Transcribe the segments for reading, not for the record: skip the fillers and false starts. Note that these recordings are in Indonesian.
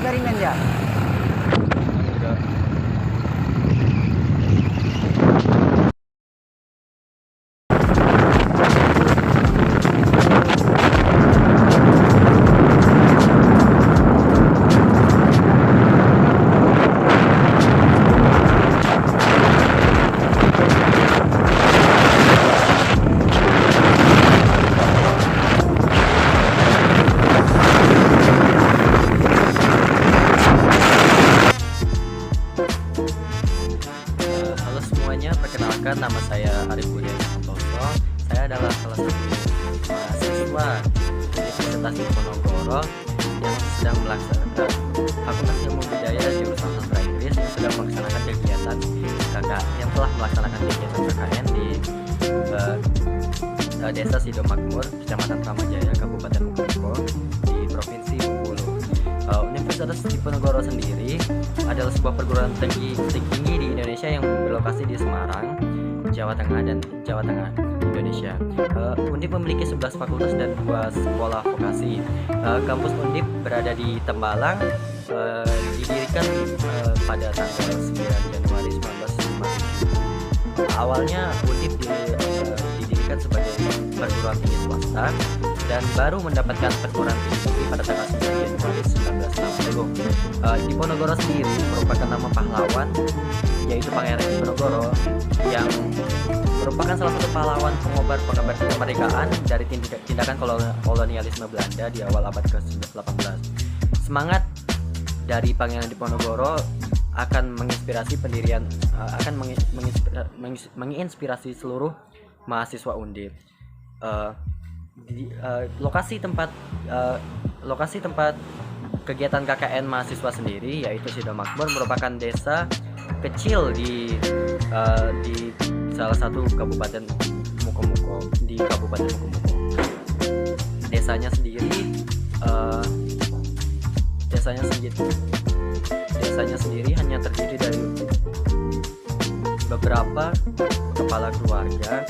eksperimen ya. Enggak. Halo semuanya, perkenalkan nama saya Arif Budi Santoso. Saya adalah salah satu mahasiswa Universitas Diponegoro yang sedang melaksanakan Fakultas Ilmu Budaya jurusan Sastra Inggris yang sedang melaksanakan kegiatan KKN di Desa Sidomakmur, Kecamatan Ramajaya, Kabupaten Mojokerto di Provinsi Bengkulu. Universitas Diponegoro sendiri adalah sebuah perguruan tinggi di Indonesia yang berlokasi di Semarang, Jawa Tengah Indonesia. Undip memiliki 11 fakultas dan 2 sekolah vokasi. Kampus Undip berada di Tembalang, didirikan pada tanggal 9 Januari 1957. Awalnya Undip didirikan sebagai perguruan tinggi swasta dan baru mendapatkan perguruan tinggi pada tanggal 9 Januari 1960. Diponegoro sendiri merupakan nama pahlawan, yaitu Pangeran Diponegoro, yang merupakan salah satu pahlawan pengobar kemerdekaan dari tindakan kolonialisme Belanda di awal abad ke-18. Semangat dari Pangeran Diponegoro akan menginspirasi seluruh mahasiswa Undip. Lokasi tempat kegiatan KKN mahasiswa sendiri yaitu Sidomakmur merupakan desa kecil di salah satu kabupaten Mokomogo, di Kabupaten Mokomogo. Desanya sendiri hanya terdiri dari beberapa kepala keluarga.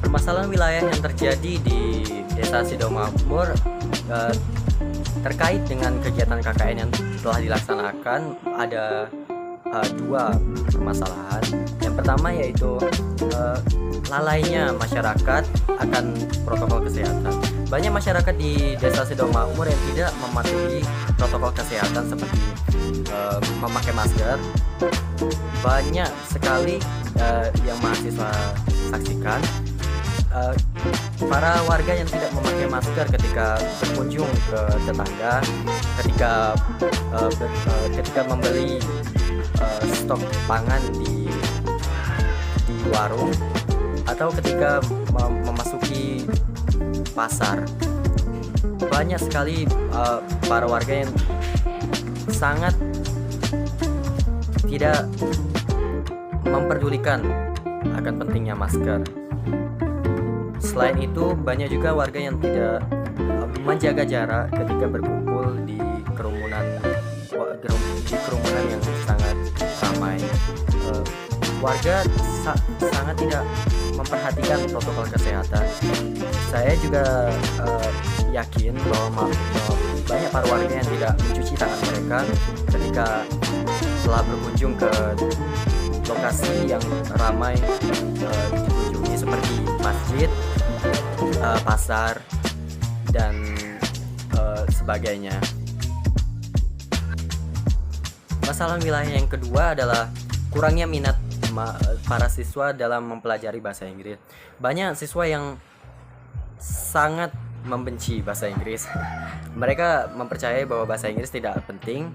Permasalahan wilayah yang terjadi di Desa Sidomakmur terkait dengan kegiatan KKN yang telah dilaksanakan ada 2 permasalahan. Yang pertama yaitu lalainya masyarakat akan protokol kesehatan. Banyak masyarakat di Desa Sidomakmur yang tidak mematuhi protokol kesehatan seperti memakai masker. Banyak sekali yang mahasiswa saksikan para warga yang tidak memakai masker ketika berkunjung ke tetangga, ketika membeli stok pangan di warung, atau ketika memasuki pasar. Banyak sekali para warga yang sangat tidak memperdulikan akan pentingnya masker. Selain itu, banyak juga warga yang tidak menjaga jarak ketika berkumpul di kerumunan yang sangat ramai. Warga sangat tidak memperhatikan protokol kesehatan. Saya juga yakin bahwa banyak para warga yang tidak mencuci tangan mereka ketika telah berkunjung ke lokasi yang ramai dikunjungi seperti masjid, pasar, dan sebagainya. Masalah wilayah yang kedua adalah kurangnya minat para siswa dalam mempelajari bahasa Inggris. Banyak siswa yang sangat membenci bahasa Inggris. Mereka mempercayai bahwa bahasa Inggris tidak penting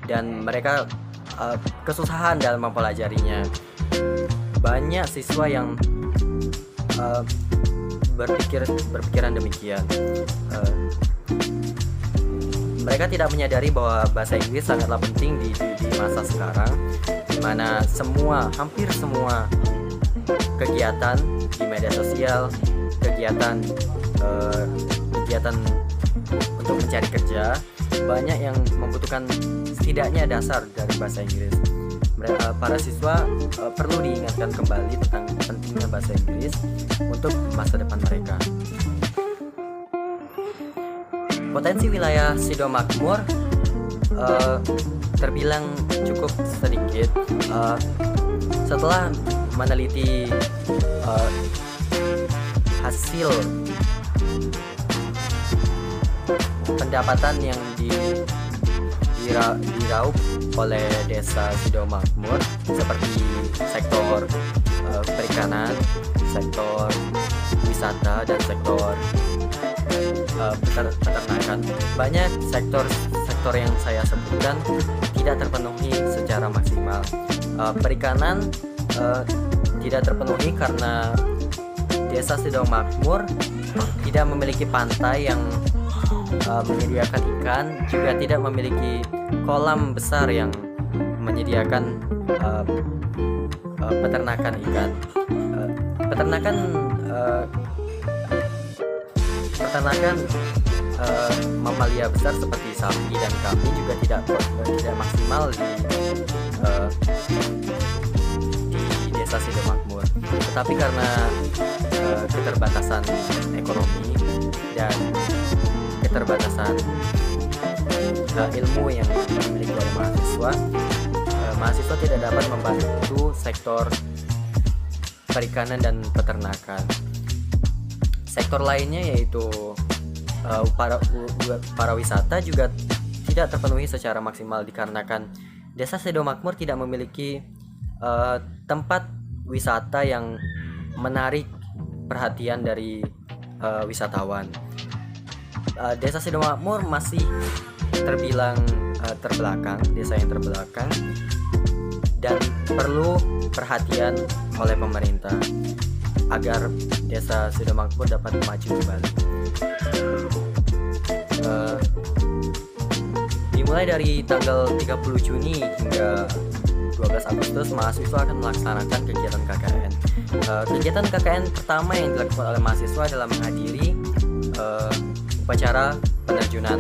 dan mereka kesusahan dalam mempelajarinya. Banyak siswa yang berpikiran demikian. Mereka tidak menyadari bahwa bahasa Inggris sangatlah penting di masa sekarang, di mana hampir semua kegiatan di media sosial, kegiatan untuk mencari kerja, banyak yang membutuhkan setidaknya dasar dari bahasa Inggris. para siswa perlu diingatkan kembali tentang pentingnya bahasa Inggris untuk masa depan mereka. Potensi wilayah Sidomakmur terbilang cukup sedikit. Setelah meneliti hasil pendapatan yang diraup oleh desa Sidomakmur, seperti sektor perikanan, sektor wisata, dan sektor peternakan. Banyak sektor yang saya sebutkan tidak terpenuhi secara maksimal. Perikanan tidak terpenuhi karena desa Sidomakmur tidak memiliki pantai yang menyediakan ikan, juga tidak memiliki kolam besar yang menyediakan peternakan ikan. Peternakan mamalia besar seperti sapi dan kambing juga tidak maksimal di desa Sidomakmur. Tetapi karena keterbatasan ekonomi dan keterbatasan ilmu yang dimiliki oleh mahasiswa tidak dapat membantu sektor perikanan dan peternakan. Sektor lainnya yaitu para wisata juga tidak terpenuhi secara maksimal dikarenakan desa Sidomakmur tidak memiliki tempat wisata yang menarik perhatian dari wisatawan. Desa Sidomakmur masih terbilang desa yang terbelakang dan perlu perhatian oleh pemerintah agar desa Sidomakmur dapat maju kembali. Dimulai dari tanggal 30 Juni hingga 12 Agustus, mahasiswa akan melaksanakan kegiatan KKN. Kegiatan KKN pertama yang dilakukan oleh mahasiswa adalah menghadiri upacara penerjunan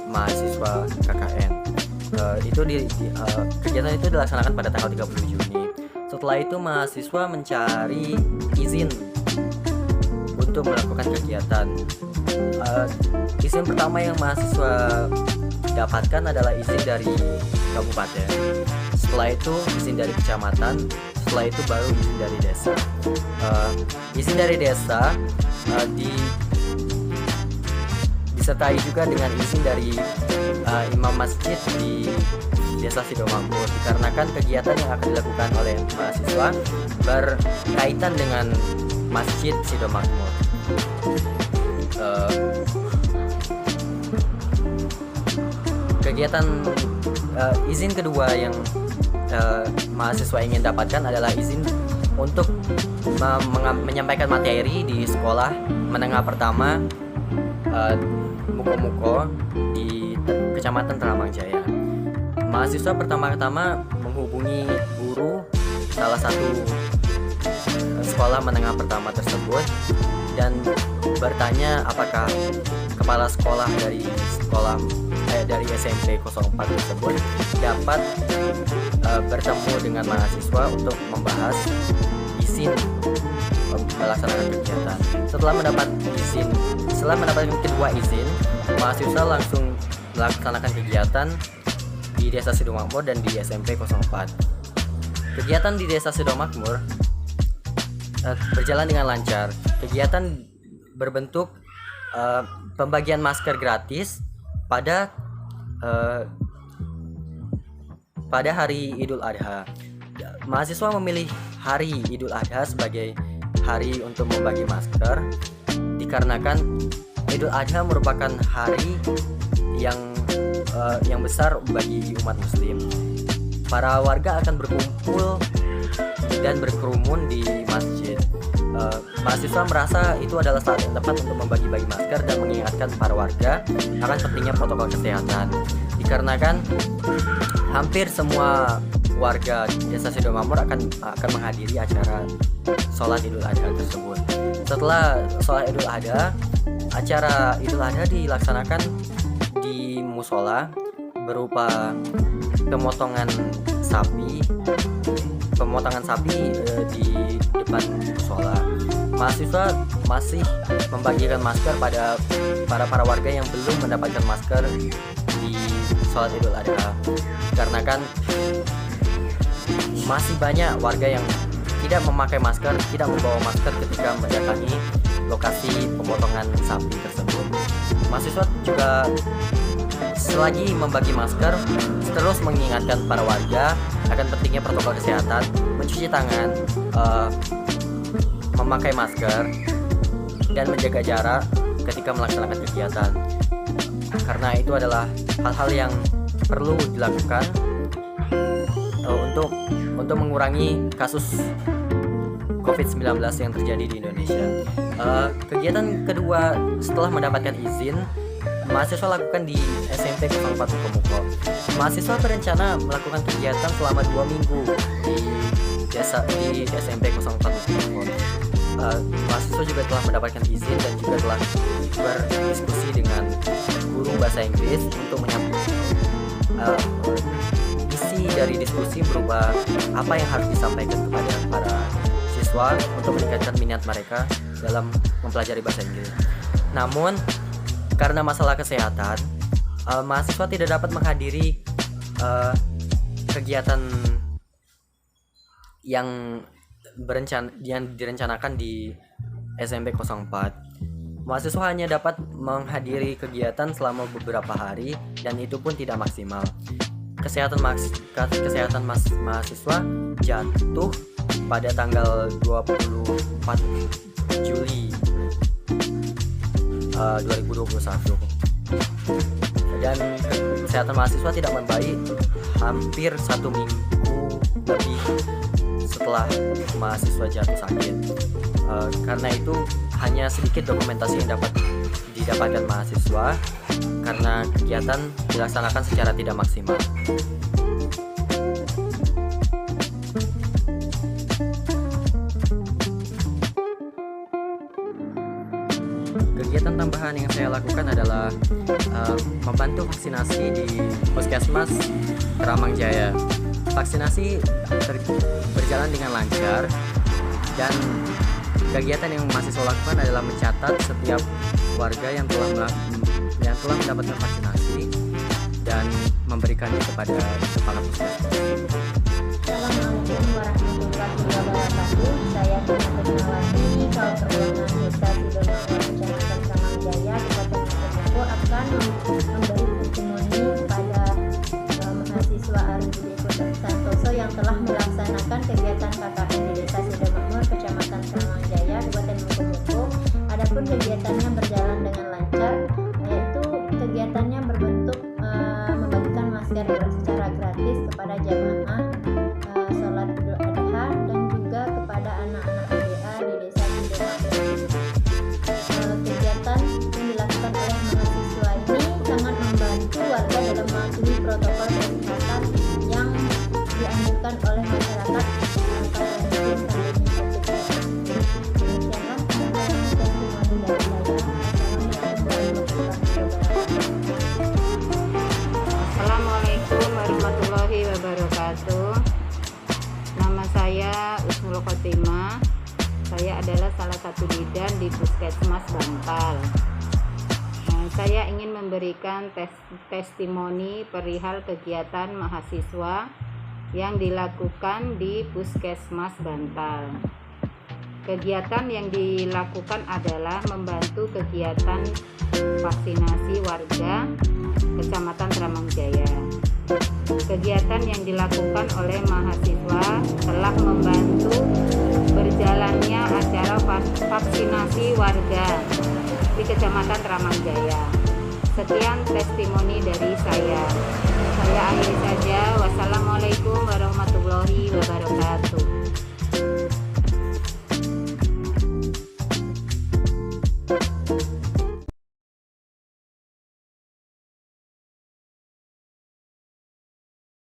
mahasiswa KKN. Kegiatan itu dilaksanakan pada tanggal 30 Juni. Setelah itu mahasiswa mencari izin untuk melakukan kegiatan. Izin pertama yang mahasiswa dapatkan adalah izin dari kabupaten. Setelah itu izin dari kecamatan. Setelah itu baru izin dari desa. Izin dari desa disertai juga dengan izin dari imam masjid di desa Sidomakmur, dikarenakan kegiatan yang akan dilakukan oleh mahasiswa berkaitan dengan masjid Sidomakmur. Kegiatan izin kedua yang mahasiswa ingin dapatkan adalah izin untuk menyampaikan materi di sekolah menengah pertama Muko-Muko di Kecamatan Teramang Jaya. Mahasiswa pertama-tama menghubungi guru salah satu sekolah menengah pertama tersebut dan bertanya apakah kepala sekolah dari SMP 04 tersebut dapat bertemu dengan mahasiswa untuk membahas izin melaksanakan kegiatan. Setelah mendapatkan kedua izin, mahasiswa langsung melaksanakan kegiatan di desa Sidomakmur dan di SMP 04. Kegiatan di desa Sidomakmur berjalan dengan lancar. Kegiatan berbentuk pembagian masker gratis pada hari Idul Adha. Mahasiswa memilih hari Idul Adha sebagai hari untuk membagi masker dikarenakan Idul Adha merupakan hari yang besar bagi umat muslim. Para warga akan berkumpul dan berkerumun di masjid. Mahasiswa merasa itu adalah saat yang tepat untuk membagi-bagi masker dan mengingatkan para warga akan pentingnya protokol kesehatan. Dikarenakan hampir semua warga desa Sidomakmur akan menghadiri acara sholat Idul Adha tersebut. Setelah sholat Idul Adha, acara Idul Adha dilaksanakan di musola berupa pemotongan sapi di depan musola. Mahasiswa masih membagikan masker pada para warga yang belum mendapatkan masker di sholat Idul Adha, karena kan masih banyak warga yang tidak memakai masker, tidak membawa masker ketika mendatangi lokasi pemotongan sapi tersebut. Mahasiswa juga selagi membagi masker terus mengingatkan para warga akan pentingnya protokol kesehatan, mencuci tangan, memakai masker, dan menjaga jarak ketika melaksanakan kegiatan, karena itu adalah hal-hal yang perlu dilakukan untuk mengurangi kasus COVID-19 yang terjadi di Indonesia. Kegiatan kedua setelah mendapatkan izin, mahasiswa lakukan di SMP 04 Mukomuko. Mahasiswa berencana melakukan kegiatan selama 2 minggu di SMP 04 Mukomuko. Mahasiswa juga telah mendapatkan izin dan juga telah berdiskusi dengan guru bahasa Inggris untuk isi dari diskusi berupa apa yang harus disampaikan kepada para siswa untuk meningkatkan minat mereka dalam mempelajari bahasa Inggris. Namun karena masalah kesehatan, mahasiswa tidak dapat menghadiri kegiatan yang direncanakan di SMP 04. Mahasiswa hanya dapat menghadiri kegiatan selama beberapa hari dan itu pun tidak maksimal. Kesehatan mahasiswa jatuh pada tanggal 24 Juli 2021, dan kesehatan mahasiswa tidak membaik hampir 1 minggu lebih setelah mahasiswa jatuh sakit. Karena itu hanya sedikit dokumentasi yang dapat didapatkan mahasiswa karena kegiatan dilaksanakan secara tidak maksimal. Kegiatan tambahan yang saya lakukan adalah membantu vaksinasi di Puskesmas Keramang Jaya. Vaksinasi berjalan dengan lancar, dan kegiatan yang mahasiswa lakukan adalah mencatat setiap warga yang telah mendapatkan vaksinasi dan memberikannya kepada kepala puskesmas. Assalamualaikum warahmatullahi wabarakatuh. Saya Tina Kurniawati, kaum perwakilan Desa Sidoarjo, Kecamatan Keramang Jaya, Kabupaten Mukomuko akan memberi testimoni kepada mahasiswa Arifudin Santoso yang telah melaksanakan kegiatan KKN di Desa Sidoarjo, Kecamatan Keramang Jaya, Kabupaten Mukomuko. Adapun kegiatannya berjalan dengan lancar, yaitu kegiatannya berbentuk membagikan masker secara gratis kepada jamaah sholat Idul Adha dan juga kepada anak-anak PDA di Desa Sidoarjo. Kegiatan yang dilakukan oleh mahasiswa ini sangat membantu warga dalam mematuhi protokol kesehatan yang dianjurkan oleh masyarakat pada musim pandemi COVID-19. Demikianlah testimoni dari saya. Assalamualaikum warahmatullahi wabarakatuh. Nama saya Usnul Khotimah. Saya adalah salah satu bidan di Puskesmas Bantal. Saya ingin memberikan testimoni perihal kegiatan mahasiswa yang dilakukan di Puskesmas Bantal. Kegiatan yang dilakukan adalah membantu kegiatan vaksinasi warga Kecamatan Keramang Jaya. Kegiatan yang dilakukan oleh mahasiswa telah membantu berjalannya acara vaksinasi warga di Kecamatan Keramang Jaya. Sekian testimoni dari saya. Saya akhiri saja. Wassalamualaikum warahmatullahi wabarakatuh.